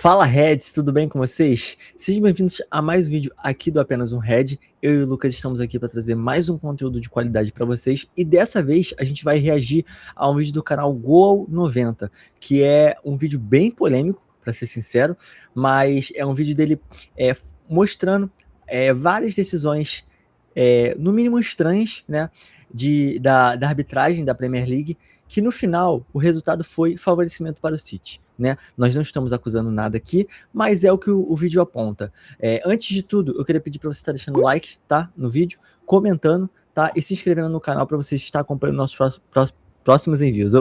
Fala Reds, tudo bem com vocês? Sejam bem-vindos a mais um vídeo aqui do Apenas um Red. Eu e o Lucas estamos aqui para trazer mais um conteúdo de qualidade para vocês e dessa vez a gente vai reagir a um vídeo do canal Goal90, que é um vídeo bem polêmico, para ser sincero, mas é um vídeo dele mostrando várias decisões, no mínimo estranhas, né, da arbitragem da Premier League, que no final o resultado foi favorecimento para o City. Né? Nós não estamos acusando nada aqui, mas é o que o vídeo aponta. Antes de tudo, eu queria pedir para você estar deixando like, tá, no vídeo, comentando, tá, e se inscrevendo no canal para você estar acompanhando nossos próximos envios.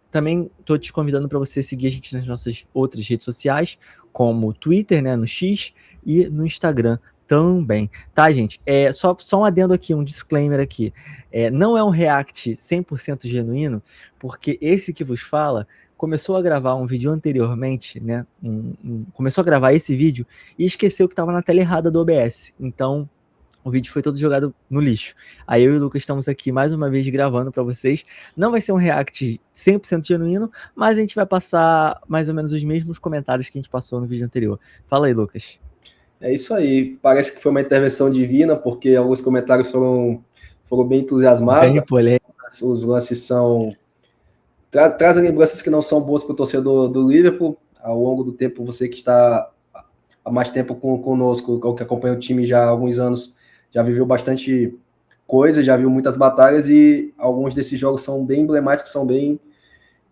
Também estou te convidando para você seguir a gente nas nossas outras redes sociais, como o Twitter, né, no X, e no Instagram também, tá, gente? Só um adendo aqui, um disclaimer aqui. Não é um react 100% genuíno, porque esse que vos fala começou a gravar um vídeo anteriormente, né? Começou a gravar esse vídeo e esqueceu que estava na tela errada do OBS. Então, o vídeo foi todo jogado no lixo. Aí eu e o Lucas estamos aqui mais uma vez gravando para vocês. Não vai ser um react 100% genuíno, mas a gente vai passar mais ou menos os mesmos comentários que a gente passou no vídeo anterior. Fala aí, Lucas. É isso aí. Parece que foi uma intervenção divina, porque alguns comentários foram bem entusiasmados. Bem polêmicos. Os lances são... Trazem lembranças que não são boas para o torcedor do Liverpool. Ao longo do tempo, você que está há mais tempo conosco, ou que acompanha o time já há alguns anos, já viveu bastante coisa, já viu muitas batalhas e alguns desses jogos são bem emblemáticos, são bem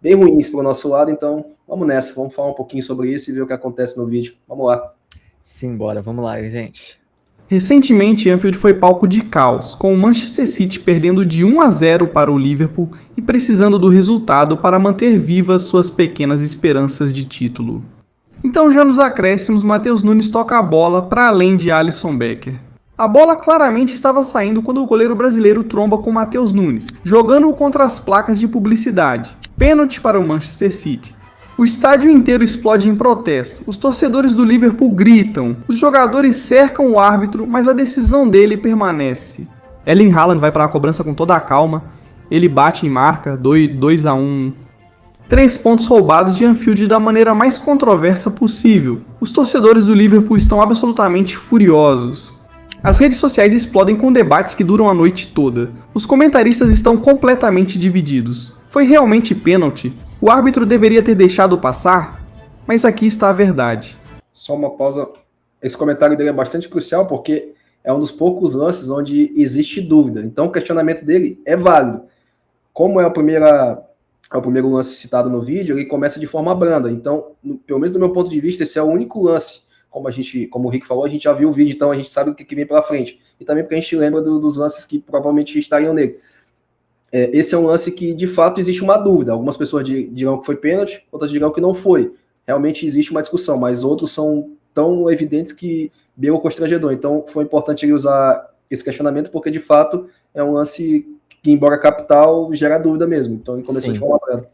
ruins para o nosso lado. Então, vamos nessa. Vamos falar um pouquinho sobre isso e ver o que acontece no vídeo. Vamos lá. Simbora, vamos lá, gente. Recentemente, Anfield foi palco de caos, com o Manchester City perdendo de 1-0 para o Liverpool e precisando do resultado para manter vivas suas pequenas esperanças de título. Então, já nos acréscimos, Matheus Nunes toca a bola para além de Alisson Becker. A bola claramente estava saindo quando o goleiro brasileiro tromba com Matheus Nunes, jogando-o contra as placas de publicidade. Pênalti para o Manchester City. O estádio inteiro explode em protesto, os torcedores do Liverpool gritam, os jogadores cercam o árbitro, mas a decisão dele permanece. Erling Haaland vai para a cobrança com toda a calma, ele bate e marca, 2-1. 3 pontos roubados de Anfield da maneira mais controversa possível. Os torcedores do Liverpool estão absolutamente furiosos. As redes sociais explodem com debates que duram a noite toda. Os comentaristas estão completamente divididos. Foi realmente pênalti? O árbitro deveria ter deixado passar? Mas aqui está a verdade. Só uma pausa. Esse comentário dele é bastante crucial porque é um dos poucos lances onde existe dúvida. Então o questionamento dele é válido. Como é o primeiro lance citado no vídeo, ele começa de forma branda. Então, pelo menos do meu ponto de vista, esse é o único lance. Como o Rick falou, a gente já viu o vídeo, então a gente sabe o que vem pela frente. E também porque a gente lembra dos lances que provavelmente estariam nele. Esse é um lance que, de fato, existe uma dúvida. Algumas pessoas dirão que foi pênalti, outras dirão que não foi. Realmente existe uma discussão, mas outros são tão evidentes que beira o constrangedor. Então, foi importante ele usar esse questionamento, porque, de fato, é um lance que, embora capital, gera dúvida mesmo. Então, ele começou de forma branda.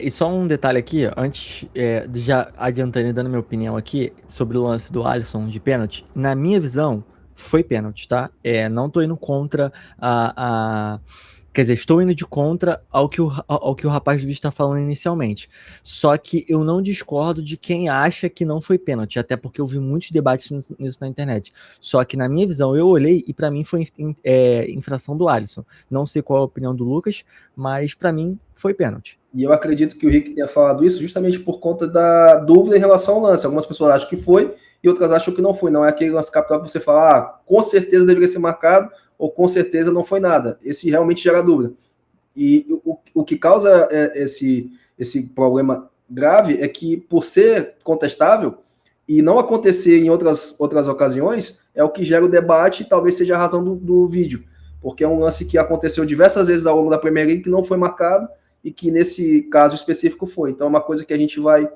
E só um detalhe aqui, antes, já adiantando e dando minha opinião aqui, sobre o lance do Alisson de pênalti, na minha visão, foi pênalti, tá? Não tô indo contra Quer dizer, estou indo de contra ao que o rapaz do vídeo está falando inicialmente. Só que eu não discordo de quem acha que não foi pênalti, até porque eu vi muitos debates nisso na internet. Só que na minha visão, eu olhei e para mim foi infração do Alisson. Não sei qual é a opinião do Lucas, mas para mim foi pênalti. E eu acredito que o Rick tenha falado isso justamente por conta da dúvida em relação ao lance. Algumas pessoas acham que foi e outras acham que não foi. Não é aquele lance capital que você fala, com certeza deveria ser marcado, ou com certeza não foi nada. Esse realmente gera dúvida. E o que causa esse problema grave é que, por ser contestável e não acontecer em outras ocasiões, é o que gera o debate e talvez seja a razão do vídeo. Porque é um lance que aconteceu diversas vezes ao longo da Premier League que não foi marcado e que nesse caso específico foi. Então é uma coisa que a gente vai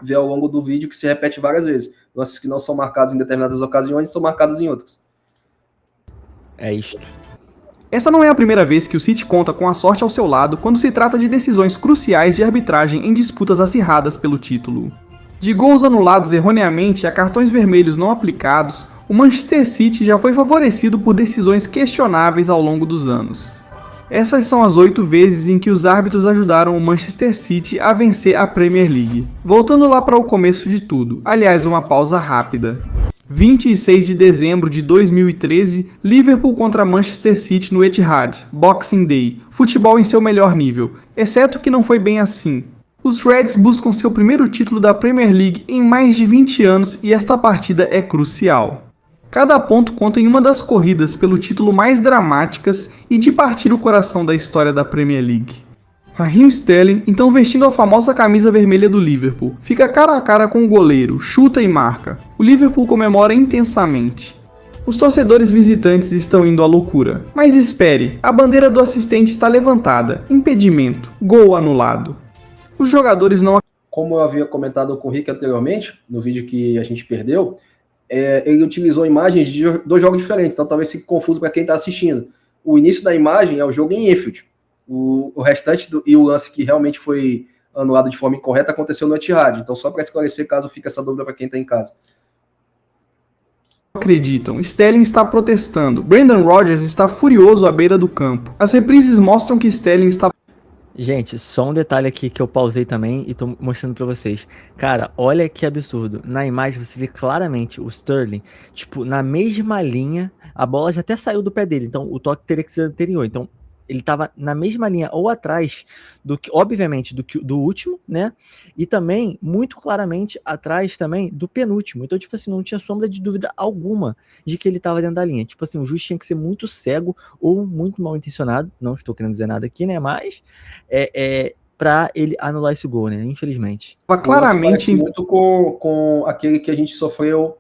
ver ao longo do vídeo que se repete várias vezes. Lances que não são marcados em determinadas ocasiões e são marcados em outras. É isto. Essa não é a primeira vez que o City conta com a sorte ao seu lado quando se trata de decisões cruciais de arbitragem em disputas acirradas pelo título. De gols anulados erroneamente a cartões vermelhos não aplicados, o Manchester City já foi favorecido por decisões questionáveis ao longo dos anos. Essas são as 8 vezes em que os árbitros ajudaram o Manchester City a vencer a Premier League. Voltando lá para o começo de tudo, aliás, uma pausa rápida. 26 de dezembro de 2013, Liverpool contra Manchester City no Etihad, Boxing Day, futebol em seu melhor nível, exceto que não foi bem assim. Os Reds buscam seu primeiro título da Premier League em mais de 20 anos e esta partida é crucial. Cada ponto conta em uma das corridas pelo título mais dramáticas e de partir o coração da história da Premier League. Raheem Sterling, então vestindo a famosa camisa vermelha do Liverpool, fica cara a cara com o goleiro, chuta e marca. O Liverpool comemora intensamente. Os torcedores visitantes estão indo à loucura. Mas espere, a bandeira do assistente está levantada. Impedimento. Gol anulado. Os jogadores não... Como eu havia comentado com o Rick anteriormente, no vídeo que a gente perdeu, ele utilizou imagens de dois jogos diferentes, então talvez fique confuso para quem está assistindo. O início da imagem é o jogo em Anfield. O restante e o lance que realmente foi anulado de forma incorreta aconteceu no Etihad. Então, só para esclarecer, caso fique essa dúvida para quem está em casa. Acreditam, Sterling está protestando. Brendan Rodgers está furioso à beira do campo. As reprises mostram que Sterling está... Gente, só um detalhe aqui que eu pausei também e tô mostrando pra vocês. Cara, olha que absurdo. Na imagem você vê claramente o Sterling, tipo, na mesma linha, a bola já até saiu do pé dele, então o toque teria que ser anterior. Então, ele tava na mesma linha ou atrás do que, obviamente, do último, né? E também, muito claramente, atrás também do penúltimo. Então, tipo assim, não tinha sombra de dúvida alguma de que ele tava dentro da linha. Tipo assim, o juiz tinha que ser muito cego ou muito mal intencionado. Não estou querendo dizer nada aqui, né? Mas para ele anular esse gol, né? Infelizmente. Claramente muito com aquele que a gente sofreu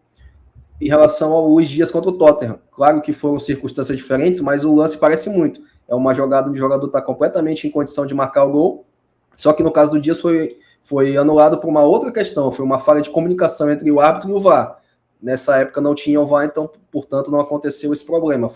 em relação ao Luís Dias contra o Tottenham. Claro que foram circunstâncias diferentes, mas o lance parece muito. É uma jogada onde o jogador está completamente em condição de marcar o gol, só que no caso do Dias foi anulado por uma outra questão, foi uma falha de comunicação entre o árbitro e o VAR. Nessa época não tinha o VAR, então, portanto, não aconteceu esse problema.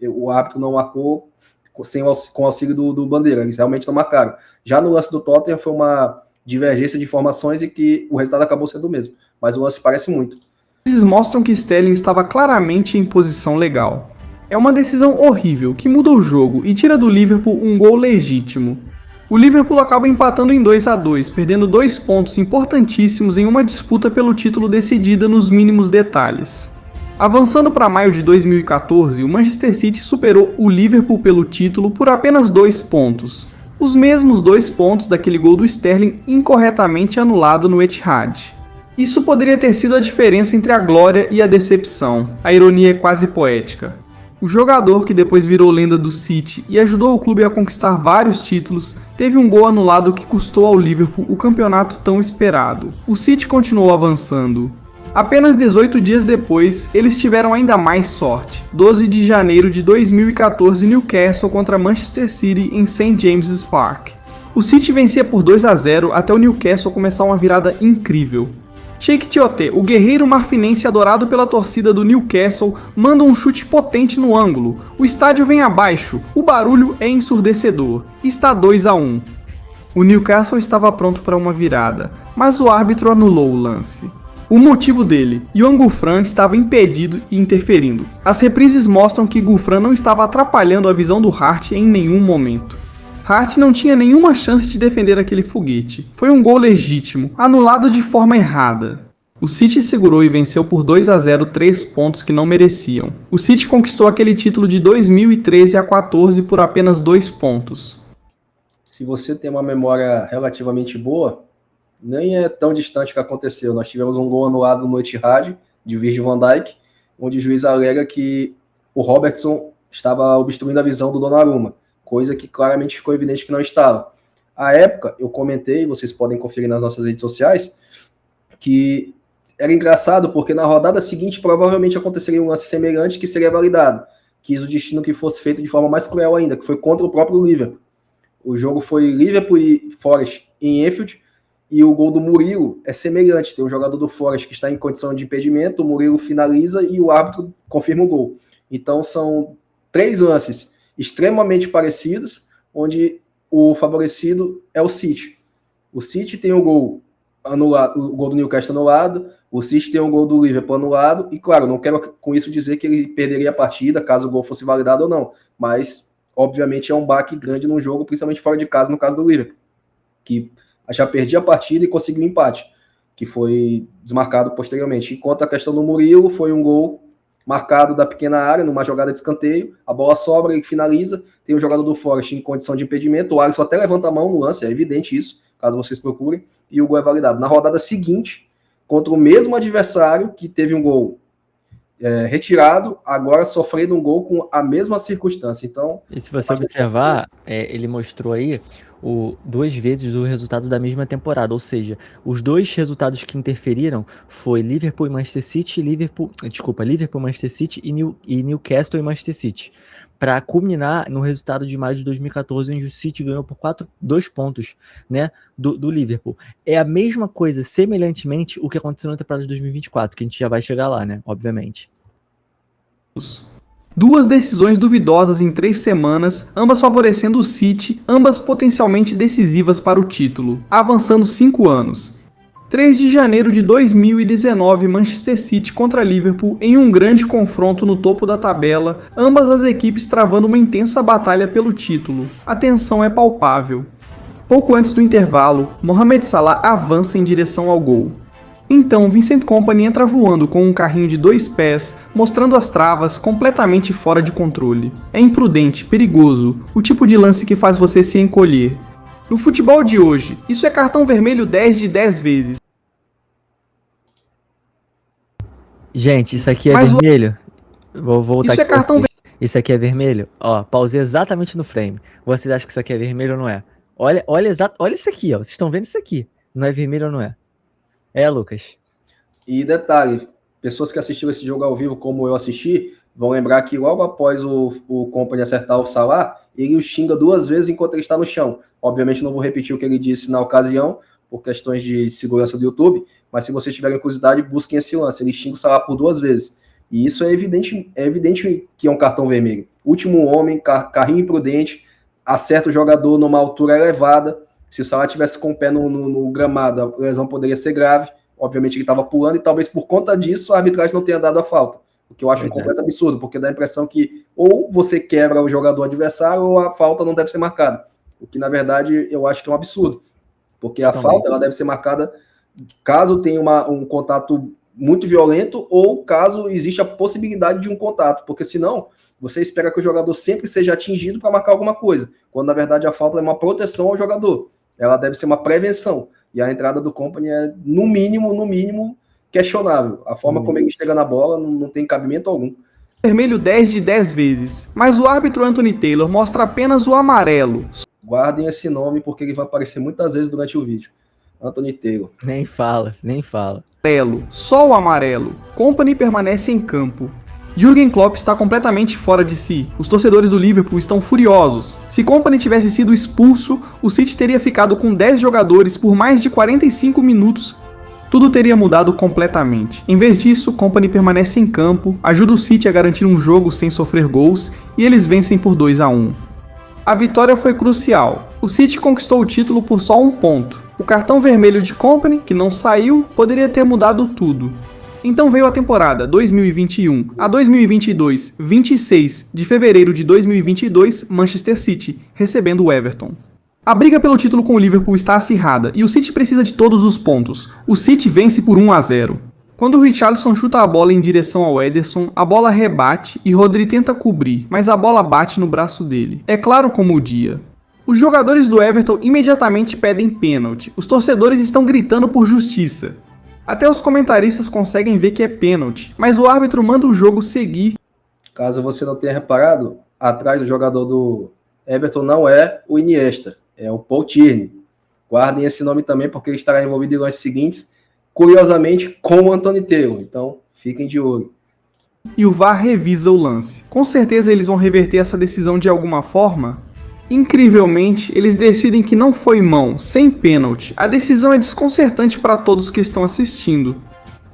O árbitro não marcou com o auxílio do Bandeira, eles realmente não marcaram. Já no lance do Tottenham foi uma divergência de informações e que o resultado acabou sendo o mesmo, mas o lance parece muito. Esses mostram que Sterling estava claramente em posição legal. É uma decisão horrível que muda o jogo e tira do Liverpool um gol legítimo. O Liverpool acaba empatando em 2-2, perdendo 2 pontos importantíssimos em uma disputa pelo título decidida nos mínimos detalhes. Avançando para maio de 2014, o Manchester City superou o Liverpool pelo título por apenas 2 pontos. Os mesmos 2 pontos daquele gol do Sterling incorretamente anulado no Etihad. Isso poderia ter sido a diferença entre a glória e a decepção. A ironia é quase poética. O jogador que depois virou lenda do City e ajudou o clube a conquistar vários títulos, teve um gol anulado que custou ao Liverpool o campeonato tão esperado. O City continuou avançando. Apenas 18 dias depois, eles tiveram ainda mais sorte. 12 de janeiro de 2014, Newcastle contra Manchester City em St. James's Park. O City vencia por 2-0 até o Newcastle começar uma virada incrível. Sheikh Tioté, o guerreiro marfinense adorado pela torcida do Newcastle, manda um chute potente no ângulo. O estádio vem abaixo, o barulho é ensurdecedor. Está 2-1. O Newcastle estava pronto para uma virada, mas o árbitro anulou o lance. O motivo dele, Yohan Gouffran estava impedido e interferindo. As reprises mostram que Gouffran não estava atrapalhando a visão do Hart em nenhum momento. Hart não tinha nenhuma chance de defender aquele foguete. Foi um gol legítimo, anulado de forma errada. O City segurou e venceu por 2-0 3 pontos que não mereciam. O City conquistou aquele título de 2013 a 14 por apenas 2 pontos. Se você tem uma memória relativamente boa, nem é tão distante o que aconteceu. Nós tivemos um gol anulado no Etihad, de Virgil van Dijk, onde o juiz alega que o Robertson estava obstruindo a visão do Donnarumma, coisa que claramente ficou evidente que não estava. À época, eu comentei, vocês podem conferir nas nossas redes sociais, que era engraçado porque na rodada seguinte provavelmente aconteceria um lance semelhante que seria validado. Quis o destino que fosse feito de forma mais cruel ainda, que foi contra o próprio Liverpool. O jogo foi Liverpool e Forest em Anfield, e o gol do Murilo é semelhante. Tem um jogador do Forest que está em condição de impedimento, o Murilo finaliza e o árbitro confirma o gol. Então são 3 lances extremamente parecidos, onde o favorecido é o City. O City tem o gol anulado, o gol do Newcastle anulado, o City tem o gol do Liverpool anulado, e claro, não quero com isso dizer que ele perderia a partida, caso o gol fosse validado ou não, mas obviamente é um baque grande num jogo, principalmente fora de casa, no caso do Liverpool, que já perdia a partida e conseguiu um empate, que foi desmarcado posteriormente. Enquanto a questão do Murilo foi um gol marcado da pequena área, numa jogada de escanteio, a bola sobra, ele finaliza, tem o jogador do Forest em condição de impedimento, o Alisson até levanta a mão no lance, é evidente isso, caso vocês procurem, e o gol é validado. Na rodada seguinte, contra o mesmo adversário, que teve um gol retirado, agora sofrendo um gol com a mesma circunstância. Então, e se você observar, ele mostrou aí duas vezes o resultado da mesma temporada, ou seja, os dois resultados que interferiram foi Liverpool e Manchester City, Liverpool e Manchester City e Newcastle e Manchester City, para culminar no resultado de maio de 2014, onde o City ganhou por 2 pontos, né, do Liverpool. É a mesma coisa, semelhantemente, o que aconteceu na temporada de 2024, que a gente já vai chegar lá, né, obviamente. Duas decisões duvidosas em 3 semanas, ambas favorecendo o City, ambas potencialmente decisivas para o título, avançando 5 anos. 3 de janeiro de 2019, Manchester City contra Liverpool em um grande confronto no topo da tabela, ambas as equipes travando uma intensa batalha pelo título. A tensão é palpável. Pouco antes do intervalo, Mohamed Salah avança em direção ao gol. Então, Vincent Kompany entra voando com um carrinho de 2 pés, mostrando as travas completamente fora de controle. É imprudente, perigoso, o tipo de lance que faz você se encolher. No futebol de hoje, isso é cartão vermelho 10 de 10 vezes. Gente, isso aqui é vermelho? Vou voltar isso aqui. É cartão vermelho. Isso aqui é vermelho? Ó, pausei exatamente no frame. Vocês acham que isso aqui é vermelho ou não é? Olha isso aqui, ó. Vocês estão vendo isso aqui? Não é vermelho ou não é? Lucas. E detalhe, pessoas que assistiram esse jogo ao vivo, como eu assisti, vão lembrar que logo após o Kompany acertar o Salah, ele o xinga 2 vezes enquanto ele está no chão. Obviamente não vou repetir o que ele disse na ocasião, por questões de segurança do YouTube, mas se vocês tiverem curiosidade, busquem esse lance. Ele xinga o Salah por 2 vezes. E isso é evidente que é um cartão vermelho. Último homem, carrinho imprudente, acerta o jogador numa altura elevada. Se o Salah tivesse com o pé no gramado, a lesão poderia ser grave. Obviamente ele estava pulando e talvez por conta disso a arbitragem não tenha dado a falta. O que eu acho um completo absurdo, porque dá a impressão que ou você quebra o jogador adversário ou a falta não deve ser marcada. O que, na verdade, eu acho que é um absurdo. Porque a falta ela deve ser marcada caso tenha um contato muito violento ou caso exista a possibilidade de um contato. Porque senão, você espera que o jogador sempre seja atingido para marcar alguma coisa. Quando, na verdade, a falta é uma proteção ao jogador. Ela deve ser uma prevenção. E a entrada do Kompany é, no mínimo, questionável. A forma como ele chega na bola não tem cabimento algum. Vermelho 10 de 10 vezes, mas o árbitro Anthony Taylor mostra apenas o amarelo. Guardem esse nome porque ele vai aparecer muitas vezes durante o vídeo. Anthony Taylor. Nem fala. Amarelo, só o amarelo. Kompany permanece em campo. Jürgen Klopp está completamente fora de si. Os torcedores do Liverpool estão furiosos. Se Kompany tivesse sido expulso, o City teria ficado com 10 jogadores por mais de 45 minutos. Tudo teria mudado completamente. Em vez disso, Kompany permanece em campo, ajuda o City a garantir um jogo sem sofrer gols e eles vencem por 2-1. A vitória foi crucial. O City conquistou o título por só 1 ponto. O cartão vermelho de Kompany, que não saiu, poderia ter mudado tudo. Então veio a temporada 2021 a 2022, 26 de fevereiro de 2022, Manchester City, recebendo o Everton. A briga pelo título com o Liverpool está acirrada e o City precisa de todos os pontos. O City vence por 1-0. Quando o Richarlison chuta a bola em direção ao Ederson, a bola rebate e Rodri tenta cobrir, mas a bola bate no braço dele. É claro como o dia. Os jogadores do Everton imediatamente pedem pênalti. Os torcedores estão gritando por justiça. Até os comentaristas conseguem ver que é pênalti, mas o árbitro manda o jogo seguir. Caso você não tenha reparado, atrás do jogador do Everton não é o Iniesta, é o Paul Tierney. Guardem esse nome também, porque ele estará envolvido em lances seguintes, curiosamente, com o Anthony Taylor. Então, fiquem de olho. E o VAR revisa o lance. Com certeza eles vão reverter essa decisão de alguma forma? Incrivelmente, eles decidem que não foi mão, sem pênalti. A decisão é desconcertante para todos que estão assistindo.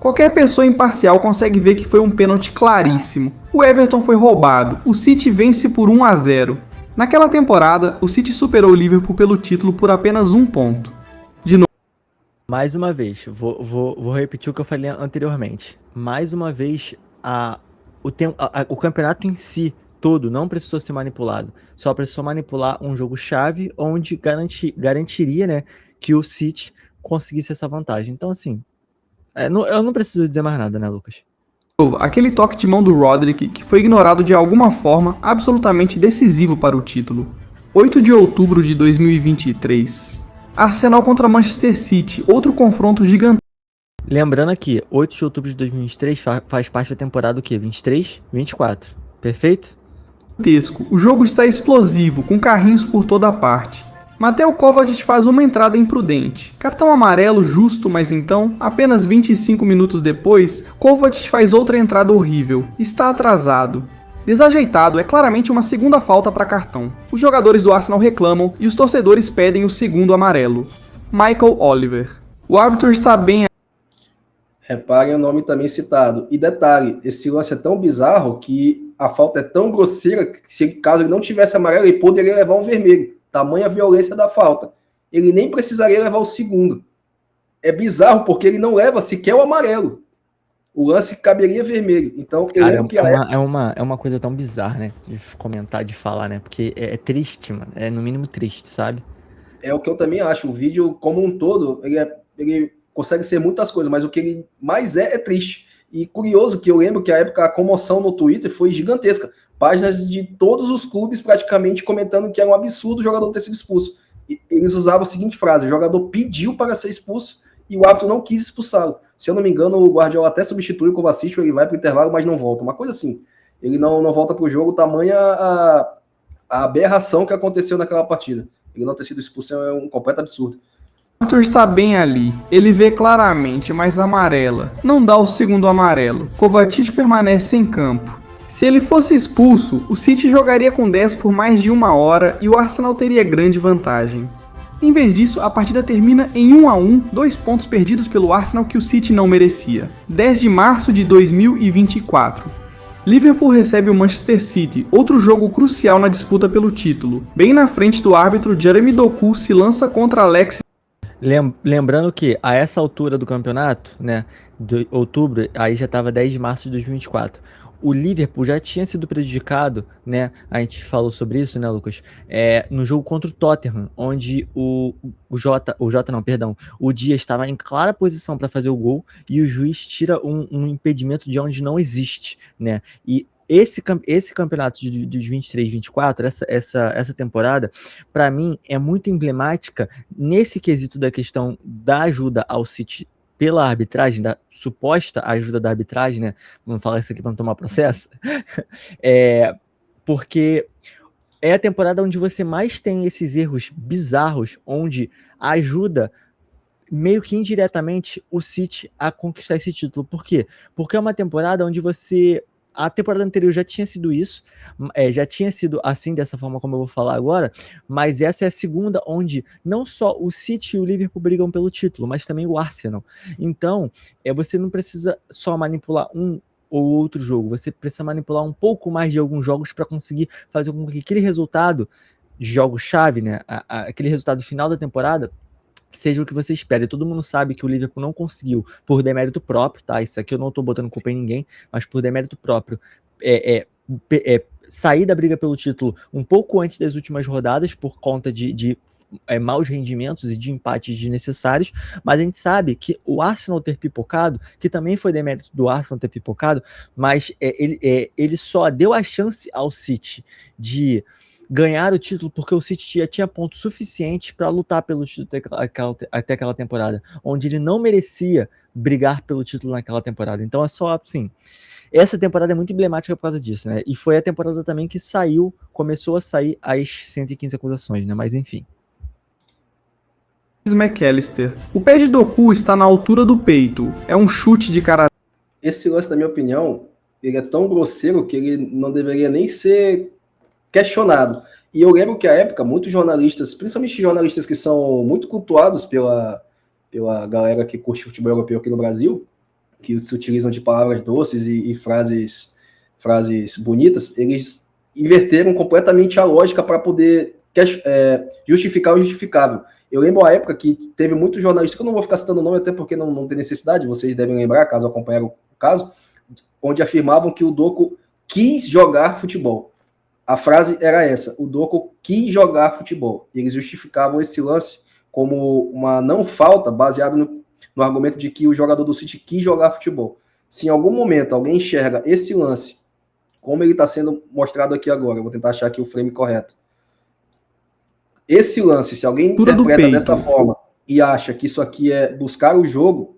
Qualquer pessoa imparcial consegue ver que foi um pênalti claríssimo. O Everton foi roubado, o City vence por 1-0. Naquela temporada, o City superou o Liverpool pelo título por apenas 1 ponto. De novo. Mais uma vez, vou repetir o que eu falei anteriormente. Mais uma vez, o campeonato em si todo não precisou ser manipulado. Só precisou manipular um jogo-chave onde garantiria, né, que o City conseguisse essa vantagem. Então, assim, eu não preciso dizer mais nada, né, Lucas? Aquele toque de mão do Roderick que foi ignorado de alguma forma absolutamente decisivo para o título. 8 de outubro de 2023. Arsenal contra Manchester City, outro confronto gigantesco. Lembrando aqui, 8 de outubro de 2023 faz parte da temporada o quê? 23? 24. Perfeito? O jogo está explosivo, com carrinhos por toda parte. Mateo Kovacic faz uma entrada imprudente. Cartão amarelo justo, mas então, apenas 25 minutos depois, Kovacic faz outra entrada horrível. Está atrasado. Desajeitado é claramente uma segunda falta para cartão. Os jogadores do Arsenal reclamam e os torcedores pedem o segundo amarelo. Michael Oliver. O árbitro está bem. Reparem o nome também citado. E detalhe, esse lance é tão bizarro que a falta é tão grosseira que se caso ele não tivesse amarelo, ele poderia levar um vermelho. Tamanha violência da falta. Ele nem precisaria levar o segundo. É bizarro porque ele não leva sequer o amarelo. O lance caberia vermelho. Então, cara, é uma coisa tão bizarra, né? De comentar, de falar, né? Porque é triste, mano. É no mínimo triste, sabe? É o que eu também acho. O vídeo, como um todo, ele consegue ser muitas coisas, mas o que ele mais é triste. E curioso que eu lembro que a época a comoção no Twitter foi gigantesca. Páginas de todos os clubes praticamente comentando que era um absurdo o jogador ter sido expulso. E eles usavam a seguinte frase: o jogador pediu para ser expulso e o árbitro não quis expulsá-lo. Se eu não me engano, o Guardiola até substitui o Kovacic, ele vai para o intervalo, mas não volta. Uma coisa assim. Ele não volta para o jogo, tamanha a aberração que aconteceu naquela partida. Ele não ter sido expulso é um completo absurdo. O árbitro está bem ali. Ele vê claramente, mas amarela. Não dá o segundo amarelo. Kovacic permanece em campo. Se ele fosse expulso, o City jogaria com 10 por mais de uma hora e o Arsenal teria grande vantagem. Em vez disso, a partida termina em 1-1, 2 pontos perdidos pelo Arsenal que o City não merecia. 10 de março de 2024. Liverpool recebe o Manchester City, outro jogo crucial na disputa pelo título. Bem na frente do árbitro, Jeremy Doku se lança contra Alex. Lembrando que a essa altura do campeonato, né, de outubro, aí já estava 10 de março de 2024. O Liverpool já tinha sido prejudicado, né? A gente falou sobre isso, né, Lucas? No jogo contra o Tottenham, onde o Dias estava em clara posição para fazer o gol e o juiz tira um impedimento de onde não existe, né? E esse campeonato de 23-24, essa temporada, para mim, é muito emblemática nesse quesito da questão da ajuda ao City pela arbitragem, da suposta ajuda da arbitragem, né? Vamos falar isso aqui para não tomar processo. Porque é a temporada onde você mais tem esses erros bizarros, onde ajuda meio que indiretamente o City a conquistar esse título. Por quê? Porque é uma temporada onde a temporada anterior já tinha sido isso, já tinha sido assim, dessa forma como eu vou falar agora, mas essa é a segunda onde não só o City e o Liverpool brigam pelo título, mas também o Arsenal. Então, você não precisa só manipular um ou outro jogo, você precisa manipular um pouco mais de alguns jogos para conseguir fazer com que aquele resultado de jogo-chave, né, aquele resultado final da temporada, seja o que você espera. E todo mundo sabe que o Liverpool não conseguiu, por demérito próprio, tá? Isso aqui eu não tô botando culpa em ninguém, mas por demérito próprio, sair da briga pelo título um pouco antes das últimas rodadas, por conta de maus rendimentos e de empates desnecessários, mas a gente sabe que o Arsenal ter pipocado, que também foi demérito do Arsenal ter pipocado, mas ele só deu a chance ao City de ganhar o título porque o City já tinha pontos suficientes para lutar pelo título até aquela temporada, onde ele não merecia brigar pelo título naquela temporada. Então é só assim, essa temporada é muito emblemática por causa disso, né? E foi a temporada também que começou a sair as 115 acusações, né? Mas enfim. McAllister. O pé de Doku está na altura do peito. É um chute de cara. Esse lance, na minha opinião, ele é tão grosseiro que ele não deveria nem ser questionado. E eu lembro que à época, muitos jornalistas, principalmente jornalistas que são muito cultuados pela galera que curte futebol europeu aqui no Brasil, que se utilizam de palavras doces e frases bonitas, eles inverteram completamente a lógica para poder justificar o injustificável. Eu lembro a época que teve muitos jornalistas, que eu não vou ficar citando o nome, até porque não tem necessidade, vocês devem lembrar, caso acompanharam o caso, onde afirmavam que o Doku quis jogar futebol. A frase era essa: o Doku quis jogar futebol. Eles justificavam esse lance como uma não falta, baseado no argumento de que o jogador do City quis jogar futebol. Se em algum momento alguém enxerga esse lance, como ele está sendo mostrado aqui agora, eu vou tentar achar aqui o frame correto. Esse lance, se alguém interpreta dessa forma e acha que isso aqui é buscar o jogo,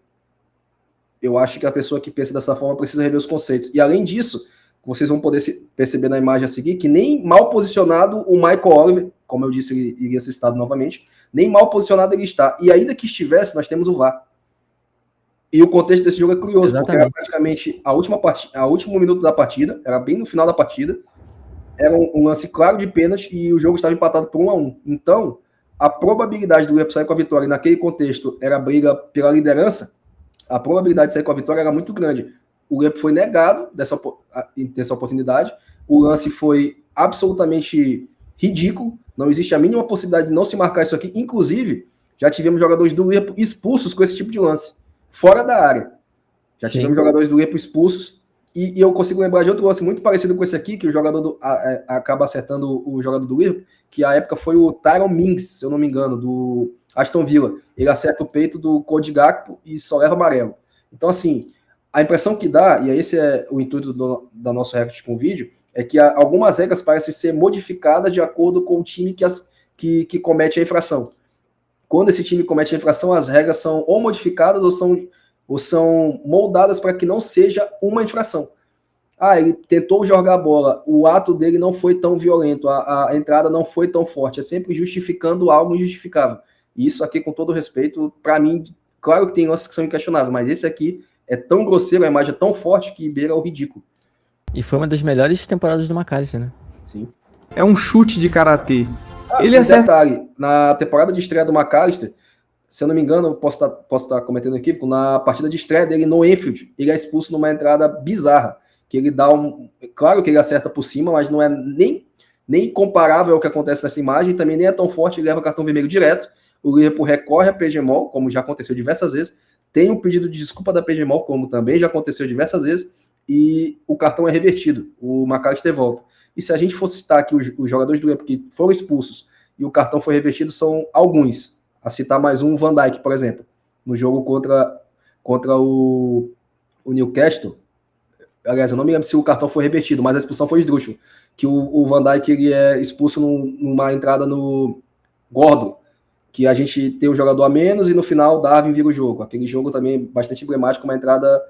eu acho que a pessoa que pensa dessa forma precisa rever os conceitos. E além disso, vocês vão poder perceber na imagem a seguir que nem mal posicionado o Michael Oliver, como eu disse, ele iria ser citado novamente, nem mal posicionado ele está. E ainda que estivesse, nós temos o VAR. E o contexto desse jogo é curioso, Exatamente. porque era praticamente a último minuto da partida, era bem no final da partida, era um lance claro de pênalti e o jogo estava empatado por 1-1. Então, a probabilidade do Liverpool sair com a vitória, naquele contexto, era a briga pela liderança, a probabilidade de sair com a vitória era muito grande. O Liverpool foi negado dessa oportunidade, o lance foi absolutamente ridículo, não existe a mínima possibilidade de não se marcar isso aqui, inclusive, já tivemos jogadores do Liverpool expulsos com esse tipo de lance, fora da área. Já tivemos jogadores do Liverpool expulsos, e eu consigo lembrar de outro lance muito parecido com esse aqui, que o jogador acaba acertando o jogador do Liverpool, que à época foi o Tyrone Mings, se eu não me engano, do Aston Villa. Ele acerta o peito do Cody Gakpo e só leva amarelo. Então, assim, a impressão que dá, e esse é o intuito da nosso react com o vídeo, é que algumas regras parecem ser modificadas de acordo com o time que comete a infração. Quando esse time comete a infração, as regras são ou modificadas ou são moldadas para que não seja uma infração. Ele tentou jogar a bola, o ato dele não foi tão violento, a entrada não foi tão forte, é sempre justificando algo injustificável. E isso aqui, com todo respeito, para mim, claro que tem lances que são inquestionáveis, mas esse aqui é tão grosseiro, a imagem é tão forte que beira o ridículo. E foi uma das melhores temporadas do McAllister, né? Sim. É um chute de karatê. Ele detalhe, na temporada de estreia do McAllister, se eu não me engano, eu posso estar cometendo equívoco, na partida de estreia dele no Anfield, ele é expulso numa entrada bizarra, que ele dá claro que ele acerta por cima, mas não é nem comparável ao que acontece nessa imagem, também nem é tão forte, ele leva cartão vermelho direto, o Liverpool recorre a PGMOL, como já aconteceu diversas vezes, tem um pedido de desculpa da PGMOL, como também já aconteceu diversas vezes, e o cartão é revertido, o McAllister volta. E se a gente for citar aqui os jogadores do Liverpool que foram expulsos e o cartão foi revertido, são alguns. A citar mais um, o Van Dijk, por exemplo, no jogo contra o Newcastle. Aliás, eu não me lembro se o cartão foi revertido, mas a expulsão foi esdrúxula, que o Van Dijk ele é expulso numa entrada no Gordon, que a gente tem um jogador a menos e no final Darwin vira o jogo. Aquele jogo também é bastante emblemático, uma entrada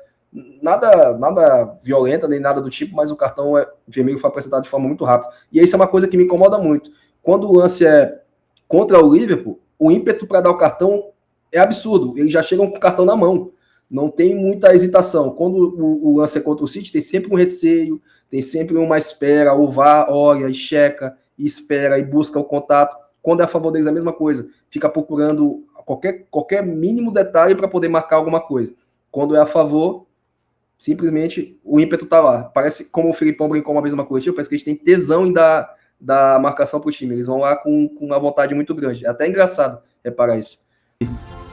nada violenta, nem nada do tipo, mas o cartão vermelho foi apresentado de forma muito rápida. E isso é uma coisa que me incomoda muito. Quando o lance é contra o Liverpool, o ímpeto para dar o cartão é absurdo. Eles já chegam com o cartão na mão. Não tem muita hesitação. Quando o lance é contra o City, tem sempre um receio, tem sempre uma espera. O VAR olha e checa, e espera, e busca o contato. Quando é a favor deles, é a mesma coisa. Fica procurando qualquer mínimo detalhe para poder marcar alguma coisa. Quando é a favor, simplesmente o ímpeto tá lá. Parece, como o Filipão brincou uma vez numa coletiva, parece que eles têm tesão em dar marcação pro time. Eles vão lá com uma vontade muito grande. É até engraçado reparar isso.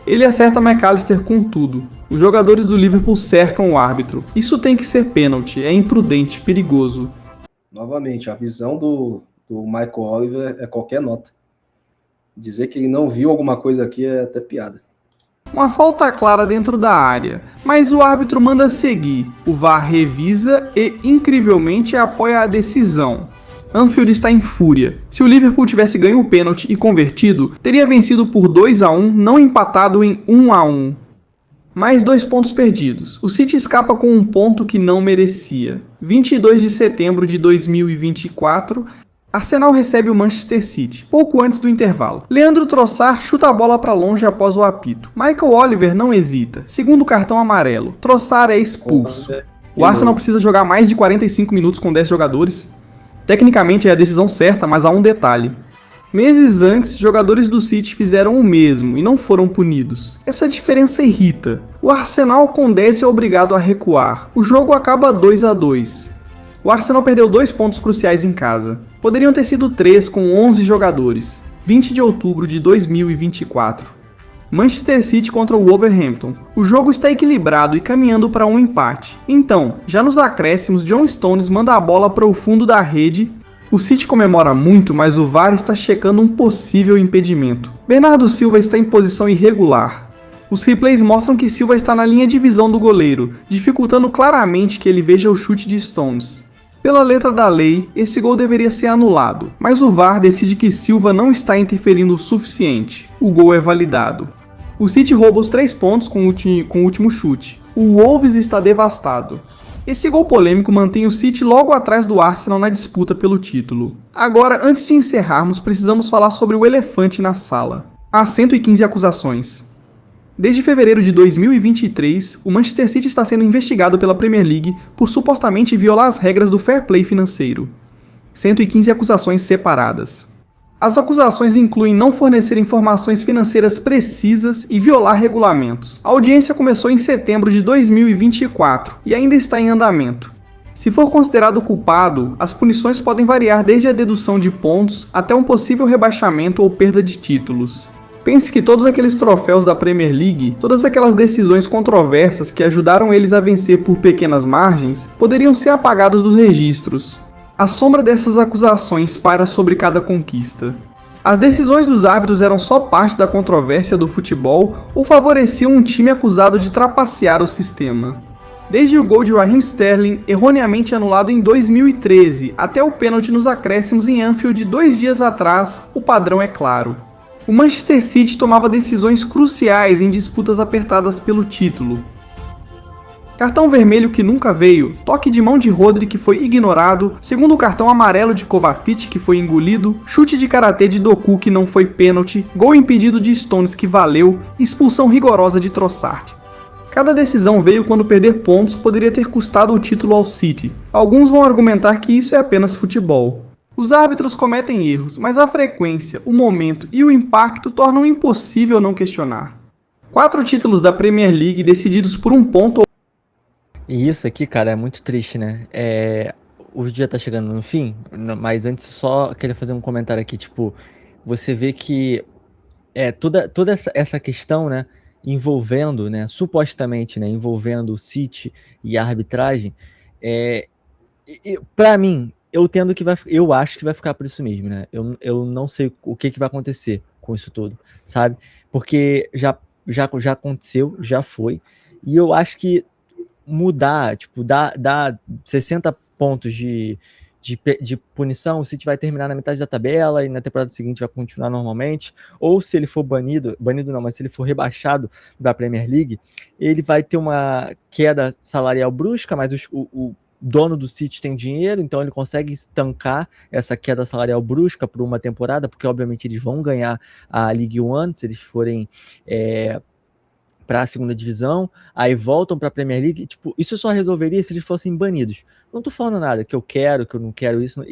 Ele acerta McAllister com tudo. Os jogadores do Liverpool cercam o árbitro. Isso tem que ser pênalti, é imprudente, perigoso. Novamente, a visão do Michael Oliver é qualquer nota. Dizer que ele não viu alguma coisa aqui é até piada. Uma falta clara dentro da área, mas o árbitro manda seguir. O VAR revisa e, incrivelmente, apoia a decisão. Anfield está em fúria. Se o Liverpool tivesse ganho o pênalti e convertido, teria vencido por 2-1, não empatado em 1-1. Mais 2 pontos perdidos. O City escapa com um ponto que não merecia. 22 de setembro de 2024... Arsenal recebe o Manchester City, pouco antes do intervalo. Leandro Trossard chuta a bola para longe após o apito. Michael Oliver não hesita. Segundo cartão amarelo. Trossard é expulso. O Arsenal precisa jogar mais de 45 minutos com 10 jogadores. Tecnicamente é a decisão certa, mas há um detalhe. Meses antes, jogadores do City fizeram o mesmo e não foram punidos. Essa diferença irrita. O Arsenal com 10 é obrigado a recuar. O jogo acaba 2-2. O Arsenal perdeu 2 pontos cruciais em casa. Poderiam ter sido 3 com 11 jogadores. 20 de outubro de 2024. Manchester City contra o Wolverhampton. O jogo está equilibrado e caminhando para um empate. Então, já nos acréscimos, John Stones manda a bola para o fundo da rede O City comemora muito, mas o VAR está checando um possível impedimento. Bernardo Silva está em posição irregular. Os replays mostram que Silva está na linha de visão do goleiro, dificultando claramente que ele veja o chute de Stones. Pela letra da lei, esse gol deveria ser anulado, mas o VAR decide que Silva não está interferindo o suficiente. O gol é validado. O City rouba os 3 pontos com o último chute. O Wolves está devastado. Esse gol polêmico mantém o City logo atrás do Arsenal na disputa pelo título. Agora, antes de encerrarmos, precisamos falar sobre o elefante na sala. Há 115 acusações. Desde fevereiro de 2023, o Manchester City está sendo investigado pela Premier League por supostamente violar as regras do fair play financeiro. 115 acusações separadas. As acusações incluem não fornecer informações financeiras precisas e violar regulamentos. A audiência começou em setembro de 2024 e ainda está em andamento. Se for considerado culpado, as punições podem variar desde a dedução de pontos até um possível rebaixamento ou perda de títulos. Pense que todos aqueles troféus da Premier League, todas aquelas decisões controversas que ajudaram eles a vencer por pequenas margens, poderiam ser apagados dos registros. A sombra dessas acusações paira sobre cada conquista. As decisões dos árbitros eram só parte da controvérsia do futebol ou favoreciam um time acusado de trapacear o sistema. Desde o gol de Raheem Sterling, erroneamente anulado em 2013, até o pênalti nos acréscimos em Anfield 2 dias atrás, o padrão é claro. O Manchester City tomava decisões cruciais em disputas apertadas pelo título. Cartão vermelho que nunca veio, toque de mão de Rodri que foi ignorado, segundo cartão amarelo de Kovacic que foi engolido, chute de karatê de Doku que não foi pênalti, gol impedido de Stones que valeu, expulsão rigorosa de Trossard. Cada decisão veio quando perder pontos poderia ter custado o título ao City. Alguns vão argumentar que isso é apenas futebol. Os árbitros cometem erros, mas a frequência, o momento e o impacto tornam impossível não questionar. 4 títulos da Premier League decididos por um ponto. E isso aqui, cara, é muito triste, né? O vídeo já tá chegando no fim, mas antes só queria fazer um comentário aqui, tipo, você vê que toda essa questão, né, envolvendo, né, supostamente, né, envolvendo o City e a arbitragem, para mim, eu acho que vai ficar por isso mesmo, né? Eu não sei o que vai acontecer com isso tudo, sabe? Porque já aconteceu, já foi, e eu acho que mudar, tipo, dar 60 pontos de punição, o City vai terminar na metade da tabela e na temporada seguinte vai continuar normalmente, ou se ele for banido não, mas se ele for rebaixado da Premier League, ele vai ter uma queda salarial brusca, mas o dono do City tem dinheiro, então ele consegue estancar essa queda salarial brusca por uma temporada, porque obviamente eles vão ganhar a League One se eles forem para a segunda divisão, aí voltam para a Premier League, tipo, isso só resolveria se eles fossem banidos. Não tô falando nada que eu quero, que eu não quero, isso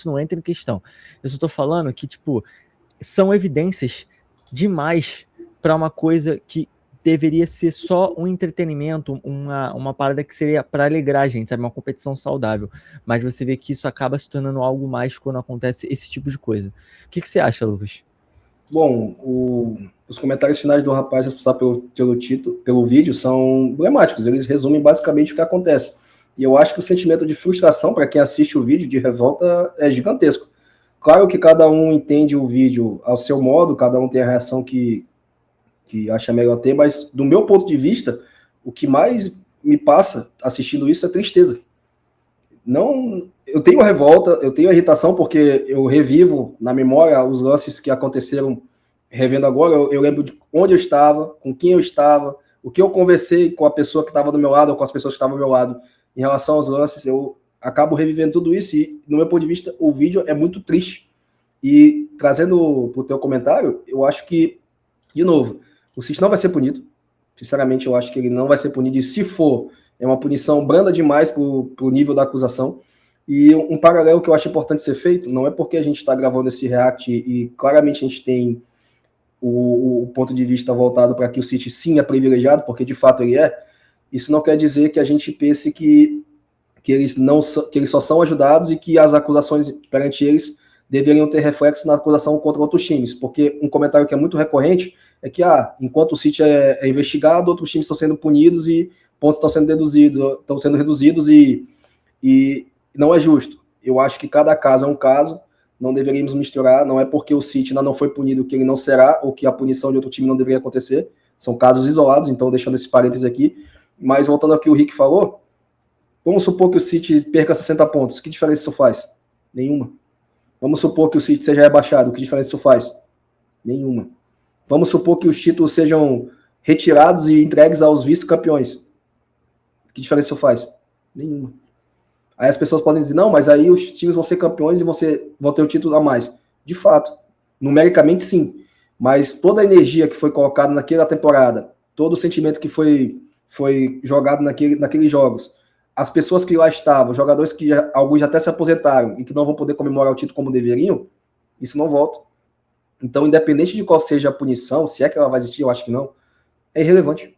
não entra em questão. Eu só tô falando que, tipo, são evidências demais para uma coisa que deveria ser só um entretenimento, uma parada que seria para alegrar a gente, sabe, uma competição saudável. Mas você vê que isso acaba se tornando algo mais quando acontece esse tipo de coisa. O que você acha, Lucas? Bom, os comentários finais do rapaz responsável pelo vídeo são emblemáticos, eles resumem basicamente o que acontece. E eu acho que o sentimento de frustração para quem assiste o vídeo, de revolta, é gigantesco. Claro que cada um entende o vídeo ao seu modo, cada um tem a reação que acha melhor ter, mas do meu ponto de vista, o que mais me passa assistindo isso é tristeza. Não, eu tenho revolta, eu tenho irritação, porque eu revivo na memória os lances que aconteceram, revendo agora, eu lembro de onde eu estava, com quem eu estava, o que eu conversei com a pessoa que estava do meu lado, ou com as pessoas que estavam do meu lado, em relação aos lances, eu acabo revivendo tudo isso, e no meu ponto de vista, o vídeo é muito triste. E trazendo para o teu comentário, eu acho que, de novo, o City não vai ser punido, sinceramente eu acho que ele não vai ser punido, e se for, é uma punição branda demais para o nível da acusação. E um paralelo que eu acho importante ser feito, não é porque a gente está gravando esse react e claramente a gente tem o ponto de vista voltado para que o City sim é privilegiado, porque de fato ele é, isso não quer dizer que a gente pense que eles só são ajudados e que as acusações perante eles deveriam ter reflexo na acusação contra outros times, porque um comentário que é muito recorrente é que enquanto o City é investigado, outros times estão sendo punidos e pontos estão sendo reduzidos e não é justo. eu acho que cada caso é um caso, não deveríamos misturar, não é porque o City ainda não foi punido que ele não será, ou que a punição de outro time não deveria acontecer, são casos isolados, então deixando esse parênteses aqui, mas voltando ao que o Rick falou, vamos supor que o City perca 60 pontos, que diferença isso faz? Nenhuma. Vamos supor que o City seja rebaixado, que diferença isso faz? Nenhuma. Vamos supor que os títulos sejam retirados e entregues aos vice-campeões, que diferença isso faz? Nenhuma. Aí as pessoas podem dizer, não, mas aí os times vão ser campeões e vão ter o título a mais. De fato, numericamente sim, mas toda a energia que foi colocada naquela temporada, todo o sentimento que foi jogado naqueles jogos, as pessoas que lá estavam, jogadores que alguns até se aposentaram e que não vão poder comemorar o título como deveriam, isso não volta. Então, independente de qual seja a punição, se é que ela vai existir, eu acho que não, é irrelevante.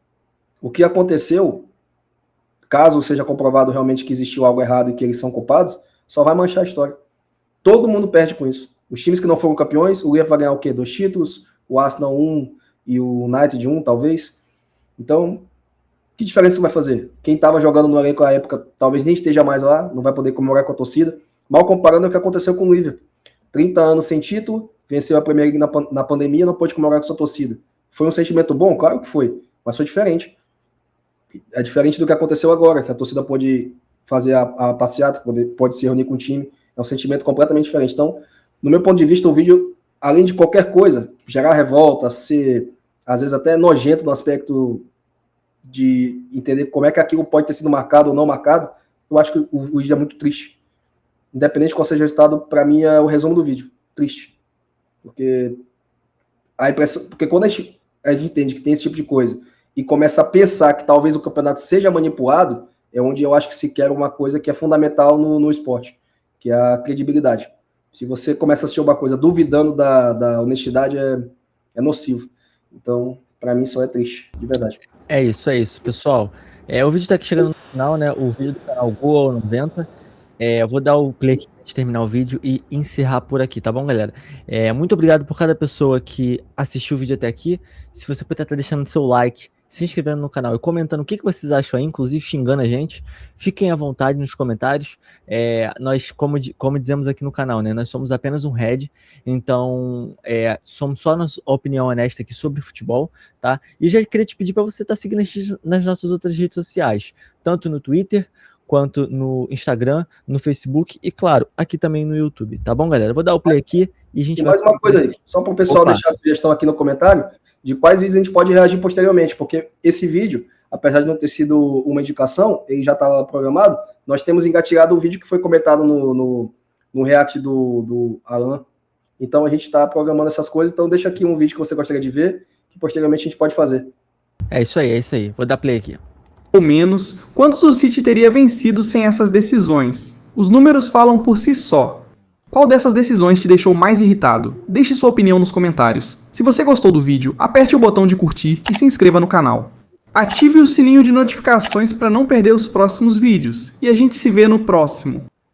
O que aconteceu, caso seja comprovado realmente que existiu algo errado e que eles são culpados, só vai manchar a história. Todo mundo perde com isso. Os times que não foram campeões, o Liverpool vai ganhar o quê? 2 títulos, o Arsenal 1 e o United 1, talvez. Então, que diferença vai fazer? Quem estava jogando no elenco na época talvez nem esteja mais lá, não vai poder comemorar com a torcida. Mal comparando o que aconteceu com o Liverpool. 30 anos sem título, venceu a Premier League na pandemia, não pôde comemorar com sua torcida. Foi um sentimento bom? Claro que foi, mas foi diferente. É diferente do que aconteceu agora, que a torcida pode fazer a passeata, pode se reunir com o time. É um sentimento completamente diferente. Então, no meu ponto de vista, o vídeo, além de qualquer coisa, gerar revolta, ser, às vezes, até nojento no aspecto de entender como é que aquilo pode ter sido marcado ou não marcado, eu acho que o vídeo é muito triste. Independente de qual seja o resultado, para mim é o resumo do vídeo. Triste. Porque quando a gente entende que tem esse tipo de coisa e começa a pensar que talvez o campeonato seja manipulado, é onde eu acho que se quer uma coisa que é fundamental no esporte, que é a credibilidade. Se você começa a assistir uma coisa duvidando da honestidade, é nocivo. Então, para mim, só é triste, de verdade. É isso, pessoal. O vídeo tá aqui chegando no final, né? O vídeo do canal Gol 90. Eu vou dar o play aqui antes de terminar o vídeo e encerrar por aqui, tá bom, galera? Muito obrigado por cada pessoa que assistiu o vídeo até aqui. Se você puder estar deixando seu like, se inscrevendo no canal e comentando o que vocês acham aí, inclusive xingando a gente, fiquem à vontade nos comentários. Nós, como dizemos aqui no canal, né, nós somos apenas um Red, então somos só nossa opinião honesta aqui sobre futebol, tá? E já queria te pedir para você estar seguindo nas nossas outras redes sociais, tanto no Twitter, quanto no Instagram, no Facebook e, claro, aqui também no YouTube, tá bom, galera? Eu vou dar o play aqui e a gente vai... mais uma coisa aí, só para o pessoal deixar a sugestão aqui no comentário, de quais vídeos a gente pode reagir posteriormente, porque esse vídeo, apesar de não ter sido uma indicação, ele já estava programado, nós temos engatilhado o vídeo que foi comentado no react do Alan, então a gente está programando essas coisas, então deixa aqui um vídeo que você gostaria de ver, que posteriormente a gente pode fazer. É isso aí, vou dar play aqui. Ou menos, quantos o City teria vencido sem essas decisões? Os números falam por si só. Qual dessas decisões te deixou mais irritado? Deixe sua opinião nos comentários. Se você gostou do vídeo, aperte o botão de curtir e se inscreva no canal. Ative o sininho de notificações para não perder os próximos vídeos. E a gente se vê no próximo.